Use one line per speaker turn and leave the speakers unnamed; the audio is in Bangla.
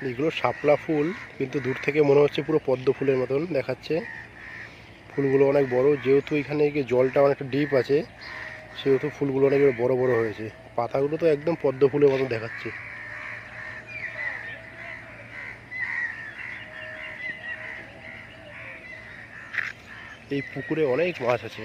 এগুলো শাপলা ফুল, কিন্তু দূর থেকে মনে হচ্ছে পুরো পদ্ম ফুলের মতন দেখাচ্ছে। ফুলগুলো অনেক বড়, যেহেতু এখানে জলটা অনেকটা ডিপ আছে সেহেতু ফুলগুলো অনেক বড় বড় হয়েছে। পাতাগুলো তো একদম পদ্ম ফুলের মতন দেখাচ্ছে। এই পুকুরে অনেক মাছ আছে।